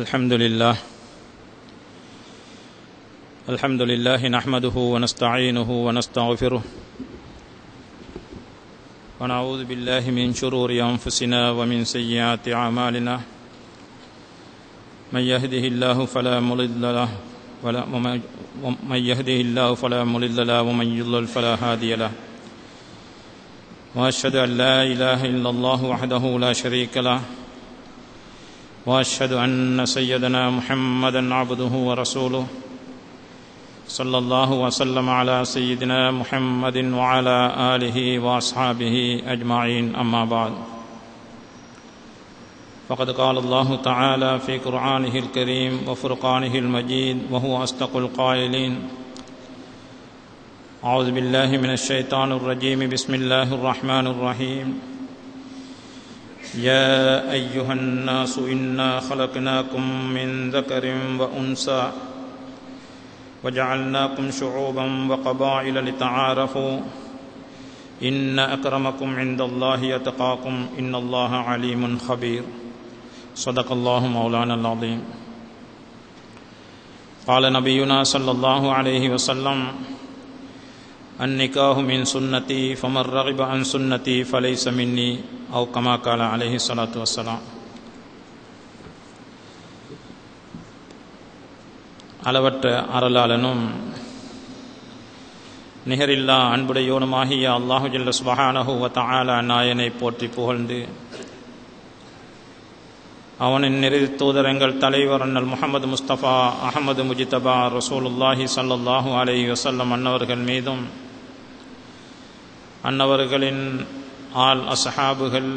الحمد لله نحمده ونستعينه ونستغفره ونعوذ بالله من شرور أنفسنا ومن سيئات أعمالنا من يهده الله فلا مضل له ومن يضلل فلا هادي له وأشهد أن لا إله إلا الله وحده لا شريك له وأشهد أن سيدنا محمدا عبده ورسوله صلى الله وسلم على سيدنا محمد وعلى آله وأصحابه أجمعين أما بعد فقد قال الله تعالى في قرآنه الكريم وفرقانه المجيد وهو أصدق القائلين أعوذ بالله من الشيطان الرجيم بسم الله الرحمن الرحيم يا أيها الناس إنا خلقناكم من ذكر وأنثى وجعلناكم شعوبا وقبائل لتعارفوا إن أكرمكم عند الله يتقاكم إن الله عليم خبير صدق الله مولانا العظيم قال نبينا صلى الله عليه وسلم النكاح من سنتي فمن رغب عن سنتي فليس مني أو كما قال عليه الصلاة والسلام. அளவற்ற அருளாளனும் நிகரில்லா அன்புடையோனுமாகிய அல்லாஹு ஜல்ல சுப்ஹானஹு வ தஆலா நாயனை போற்றி புகழ்ந்து அவனின் நெறி தூதரங்கள் தலைவர் அண்ணல் முஹம்மது முஸ்தபா அஹமது முஜிதபா ரசூலுல்லாஹி ஸல்லல்லாஹு அலைஹி வஸல்லம் அன்னவர்கள் மீதும் அன்னவர்களின் அஸ்ஹாபுகள்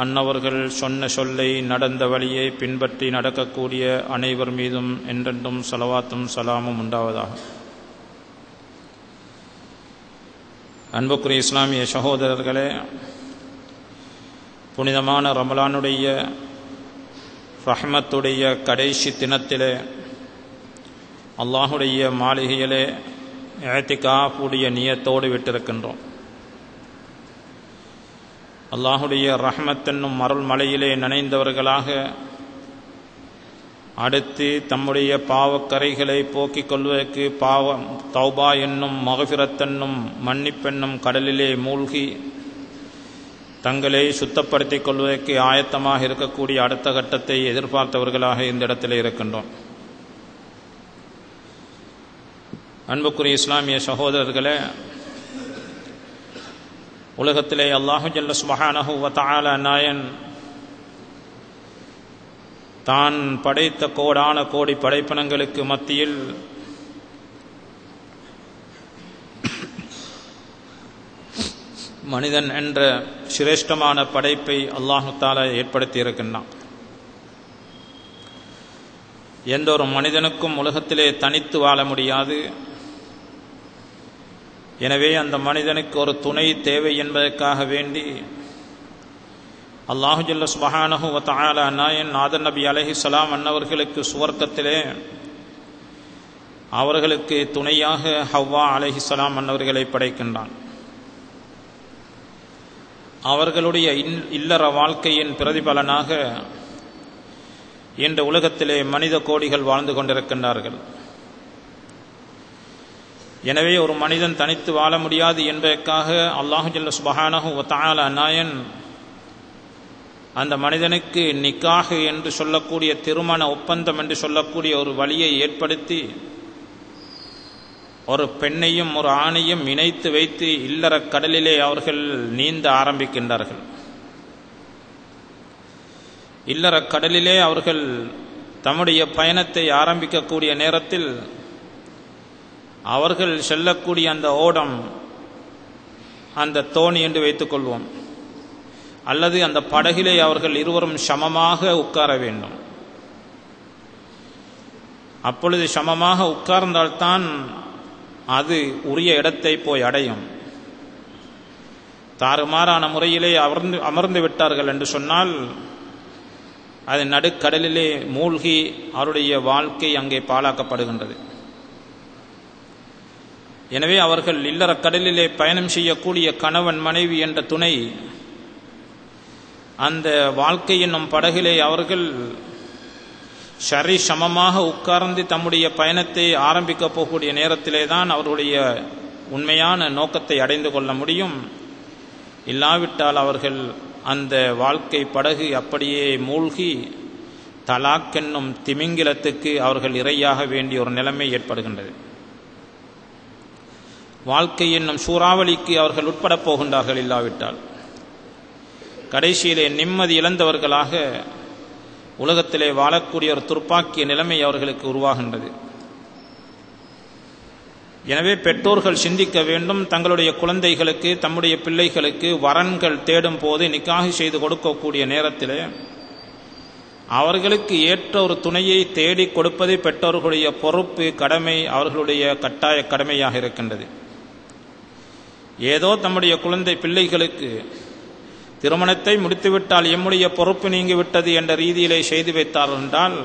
அன்னவர்கள் சொன்ன சொல்லை நடந்த வழியை பின்பற்றி நடக்கக்கூடிய அனைவர் மீதும் என்றென்றும் ஸலவாத்தும் ஸலாமும் உண்டாவதாக. அன்புக்குரிய இஸ்லாமிய சகோதரர்களே, புனிதமான ரமலானுடைய ரஹ்மத்துடைய கடைசி தினத்திலே அல்லாஹுடைய மாளிகையிலே இஅ்திகாஃபுடைய நியத்தோடு விட்டிருக்கின்றோம். அல்லாஹுடைய ரஹ்மத் என்னும் அருள் மலையிலே நனைந்தவர்களாக அடுத்து தம்முடைய பாவக்கரைகளை போக்கிக் கொள்வதற்கு தௌபா என்னும் மக்ஃபிரத் என்னும் மன்னிப்பென்னும் கடலிலே மூழ்கி தங்களை சுத்தப்படுத்திக் கொள்வதற்கு ஆயத்தமாக இருக்கக்கூடிய அடுத்த கட்டத்தை எதிர்பார்த்தவர்களாக இந்த இடத்திலே இருக்கின்றோம். அன்புக்குரிய இஸ்லாமிய சகோதரர்களே, உலகத்திலே அல்லாஹு ஜல்ல சுப்ஹானஹு வ தஆலா நாயன் தான் படைத்த கோடான கோடி படைப்பினங்களுக்கு மத்தியில் மனிதன் என்ற சிரேஷ்டமான படைப்பை அல்லாஹு தஆலா ஏற்படுத்தி இருக்கின்றான். எந்த ஒரு மனிதனுக்கும் உலகத்திலே தனித்து வாழ முடியாது. எனவே அந்த மனிதனுக்கு ஒரு துணை தேவை என்பதற்காக வேண்டி அல்லாஹு ஜல்ல சுப்ஹானஹு வ தஆலா நாயன் ஆதம் நபி அலைஹிஸ்ஸலாம் அன்னவர்களுக்கு சுவர்க்கத்திலே அவர்களுக்கு துணையாக ஹவ்வா அலைஹிஸ்ஸலாம் அன்னவர்களை படைக்கின்றான். அவர்களுடைய இல்லற வாழ்க்கையின் பிரதிபலனாக இன்று உலகத்திலே மனித கோடிகள் வாழ்ந்து கொண்டிருக்கின்றார்கள். எனவே ஒரு மனிதன் தனித்து வாழ முடியாது என்பதற்காக அல்லாஹு ஜல்ல சுப்ஹானஹு வ தஆலா நாயன் அந்த மனிதனுக்கு நிக்காஹ் என்று சொல்லக்கூடிய திருமண ஒப்பந்தம் என்று சொல்லக்கூடிய ஒரு வழியை ஏற்படுத்தி ஒரு பெண்ணையும் ஒரு ஆணையும் இணைத்து வைத்து இல்லற கடலிலே அவர்கள் நீந்த ஆரம்பிக்கின்றார்கள். இல்லற கடலிலே அவர்கள் தம்முடைய பயணத்தை ஆரம்பிக்கக்கூடிய நேரத்தில் அவர்கள் செல்லக்கூடிய அந்த ஓடம், அந்த தோணி என்று வைத்துக் கொள்வோம், அல்லது அந்த படகிலே அவர்கள் இருவரும் சமமாக உட்கார வேண்டும். அப்பொழுது சமமாக உட்கார்ந்தால்தான் அது உரிய இடத்தை போய் அடையும். தாறுமாறான முறையிலே அமர்ந்து விட்டார்கள் என்று சொன்னால் அது நடுக்கடலிலே மூழ்கி அவருடைய வாழ்க்கை அங்கே பாழாக்கப்படுகின்றது. எனவே அவர்கள் இல்லற கடலிலே பயணம் செய்யக்கூடிய கணவன் மனைவி என்ற துணை அந்த வாழ்க்கை என்னும் படகிலே அவர்கள் சரி சமமாக உட்கார்ந்து தம்முடைய பயணத்தை ஆரம்பிக்கப் போகக்கூடிய நேரத்திலே தான் அவர்களுடைய உண்மையான நோக்கத்தை அடைந்து கொள்ள முடியும். இல்லாவிட்டால் அவர்கள் அந்த வாழ்க்கை படகு அப்படியே மூழ்கி தலாக் என்னும் திமிங்கிலத்துக்கு அவர்கள் இரையாக வேண்டிய ஒரு நிலைமை ஏற்படுகின்றது. வாழ்க்கை என்னும் சூறாவளிக்கு அவர்கள் உட்பட போகின்றார்கள். இல்லாவிட்டால் கடைசியிலே நிம்மதி இழந்தவர்களாக உலகத்திலே வாழக்கூடிய ஒரு துர்ப்பாக்கிய நிலைமை அவர்களுக்கு உருவாகின்றது. எனவே பெற்றோர்கள் சிந்திக்க வேண்டும். தங்களுடைய குழந்தைகளுக்கு தம்முடைய பிள்ளைகளுக்கு வரன்கள் தேடும் போது நிக்காஹ் செய்து கொடுக்கக்கூடிய நேரத்திலே அவர்களுக்கு ஏற்ற ஒரு துணையை தேடி கொடுப்பது பெற்றோர்களுடைய பொறுப்பு, கடமை, அவர்களுடைய கட்டாய கடமையாக இருக்கின்றது. ஏதோ தம்முடைய குழந்தை பிள்ளைகளுக்கு திருமணத்தை முடித்துவிட்டால் எம்முடைய பொறுப்பு நீங்கிவிட்டது என்ற ரீதியிலே செய்து வைத்தார் என்றால்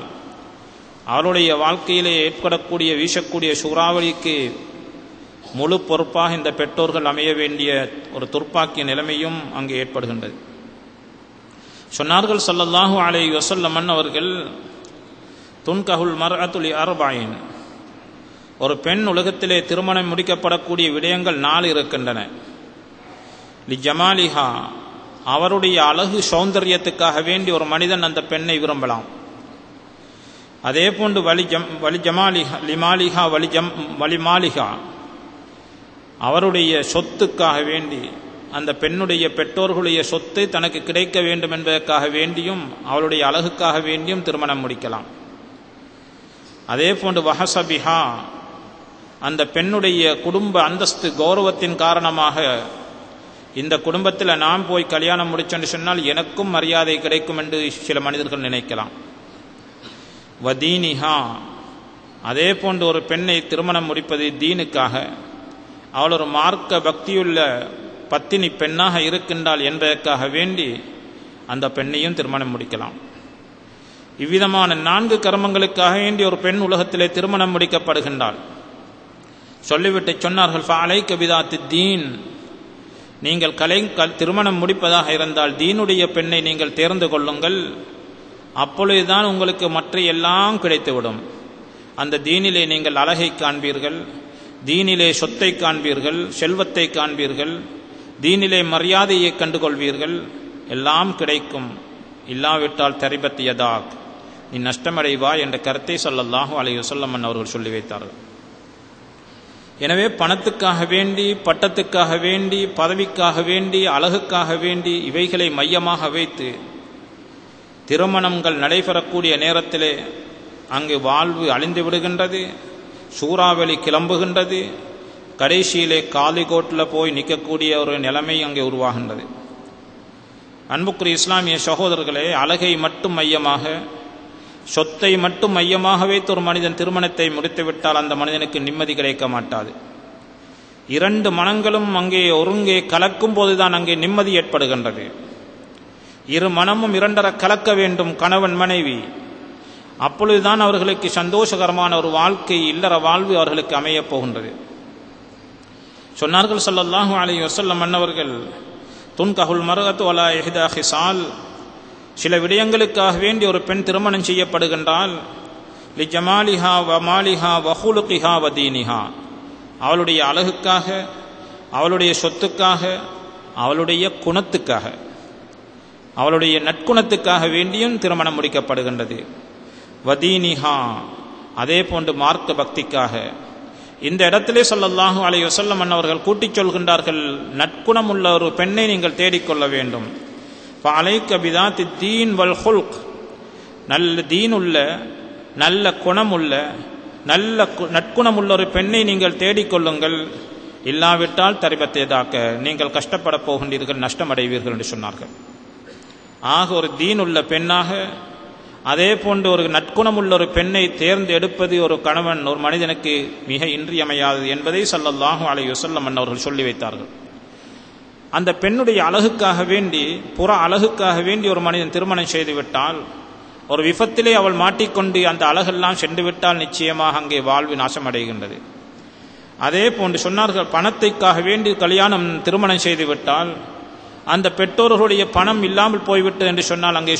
அவருடைய வாழ்க்கையிலே ஏற்படக்கூடிய வீசக்கூடிய சூறாவளிக்கு முழு பொறுப்பாக இந்த பெற்றோர்கள் அமைய வேண்டிய ஒரு துர்ப்பாக்கிய நிலைமையும் அங்கே ஏற்படுகின்றது. சொன்னார்கள் ஸல்லல்லாஹு அலைஹி வஸல்லம் அவர்கள், துன்கஹுல் மர்அத்து லி அர்பஇன், ஒரு பெண் உலகத்திலே திருமணம் முடிக்கப்படக்கூடிய விடயங்கள் 4 இருக்கின்றன. லி ஜமாலிஹா, அவருடைய அழகு சௌந்தரியத்துக்காக வேண்டி ஒரு மனிதன் அந்த பெண்ணை விரும்பலாம். அதே போன்று வலி ஜமாலிஹா லிமாலிஹா வலி மாலிஹா, அவருடைய சொத்துக்காக வேண்டி அந்த பெண்ணுடைய பெற்றோர்களுடைய சொத்து தனக்கு கிடைக்க வேண்டும் என்பதற்காக வேண்டியும் அவளுடைய அழகுக்காக வேண்டியும் திருமணம் முடிக்கலாம். அதே போன்று வஹசபிஹா, அந்த பெண்ணுடைய குடும்ப அந்தஸ்து கௌரவத்தின் காரணமாக இந்த குடும்பத்தில் நாம் போய் கல்யாணம் முடிச்சென்று சொன்னால் எனக்கும் மரியாதை கிடைக்கும் என்று சில மனிதர்கள் நினைக்கலாம். வதீனிஹா, அதே போன்று ஒரு பெண்ணை திருமணம் முடிப்பது தீனுக்காக, அவள் ஒரு மார்க்க பக்தியுள்ள பத்தினி பெண்ணாக இருக்கின்றாள் என்பதற்காக வேண்டி அந்த பெண்ணையும் திருமணம் முடிக்கலாம். இவ்விதமான 4 கர்மங்களுக்காக வேண்டி ஒரு பெண் உலகத்திலே திருமணம் முடிக்கப்படுகின்றாள். சொல்லிவிட்டு சொன்னார்கள், ஃபஅலைக பிதாத்தி தீன், நீங்கள் திருமணம் முடிப்பதாக இருந்தால் தீனுடைய பெண்ணை நீங்கள் தேர்ந்து கொள்ளுங்கள். அப்பொழுதுதான் உங்களுக்கு மற்ற எல்லாம் கிடைத்துவிடும். அந்த தீனிலே நீங்கள் அழகை காண்பீர்கள், தீனிலே சொத்தை காண்பீர்கள், செல்வத்தை காண்பீர்கள், தீனிலே மரியாதையை கண்டுகொள்வீர்கள், எல்லாம் கிடைக்கும். இல்லாவிட்டால் தரிபத் யதாக், நீ நஷ்டமடைவா என்ற கருத்தை ஸல்லல்லாஹு அலைஹி வஸல்லம் அவர்கள் சொல்லி வைத்தார்கள். எனவே பணத்துக்காக வேண்டி, பட்டத்துக்காக வேண்டி, பதவிக்காக வேண்டி, அழகுக்காக வேண்டி இவைகளை மையமாக வைத்து திருமணங்கள் நடைபெறக்கூடிய நேரத்திலே அங்கு வாழ்வு அழிந்து விடுகின்றது, சூறாவளி கிளம்புகின்றது, கடைசியிலே காலிகோட்டில் போய் நிற்கக்கூடிய ஒரு நிலைமை அங்கே உருவாகின்றது. அன்புக்குரிய இஸ்லாமிய சகோதரர்களே, அழகை மட்டும் மையமாக, சொத்தை மட்டும் மையமாக வைத்து ஒரு மனிதன் திருமணத்தை முடித்துவிட்டால் அந்த மனிதனுக்கு நிம்மதி கிடைக்க மாட்டாது. 2 மனங்களும் அங்கே ஒருங்கே கலக்கும் போதுதான் அங்கே நிம்மதி ஏற்படுகின்றது. 2 மனமும் 2 கலக்க வேண்டும், கணவன் மனைவி. அப்பொழுதுதான் அவர்களுக்கு சந்தோஷகரமான ஒரு வாழ்க்கை, இல்லற வாழ்வு அவர்களுக்கு அமையப் போகின்றது. சொன்னார்கள் ஸல்லல்லாஹு அலைஹி வஸல்லம் அன்னவர்கள், துன்கஹுல் மர்அத்து அலா இஹ்தா ஹிசால், சில விடயங்களுக்காக வேண்டி ஒரு பெண் திருமணம் செய்யப்படுகின்றால், லி ஜமாலிஹா வ மாலிஹா வ ஹுலுகிஹா வ தீனிஹா, அவளுடைய அழகுக்காக, அவளுடைய சொத்துக்காக, அவளுடைய குணத்துக்காக, அவளுடைய நற்குணத்துக்காக வேண்டியும் திருமணம் முடிக்கப்படுகின்றது. வதீனிஹா, அதே போன்று மார்க்க பக்திக்காக. இந்த இடத்திலே ஸல்லல்லாஹு அலைஹி வஸல்லம் அவர்கள் கூட்டிச் சொல்கின்றார்கள், நற்குணம் உள்ள ஒரு பெண்ணை நீங்கள் தேடிக்கொள்ள வேண்டும். ஃபஅலைக பிதாத்தி தீன் வல் ஹுல்க், நல்ல தீனுள்ள, நல்ல குணமுள்ள, நல்ல நற்குணமுள்ள ஒரு பெண்ணை நீங்கள் தேடிக்கொள்ளுங்கள். இல்லாவிட்டால் தரிபத்தேதாக்க, நீங்கள் கஷ்டப்பட போகின்றீர்கள், நஷ்டமடைவீர்கள் என்று சொன்னார்கள். ஆக ஒரு தீனுள்ள பெண்ணாக, அதே போன்று ஒரு நற்குணமுள்ள ஒரு பெண்ணை தேர்ந்தெடுப்பது ஒரு கணவன், ஒரு மனிதனுக்கு மிக இன்றியமையாதது என்பதை ஸல்லல்லாஹு அலைஹி வஸல்லம் அவர்கள் சொல்லி வைத்தார்கள். அந்த பெண்ணுடைய அழகுக்காக வேண்டி, புற அழகுக்காக வேண்டி ஒரு மனிதன் திருமணம் செய்துவிட்டால், ஒரு விபத்திலே அவள் மாட்டிக்கொண்டு அந்த அழகெல்லாம் சென்றுவிட்டால் நிச்சயமாக அங்கே வாழ்வு நாசமடைகின்றது. அதே போன்று சொன்னார்கள், பணத்திற்காக வேண்டி திருமணம் செய்துவிட்டால், அந்த பெற்றோர்களுடைய பணம் இல்லாமல் போய்விட்டது என்று சொன்னால் அங்கே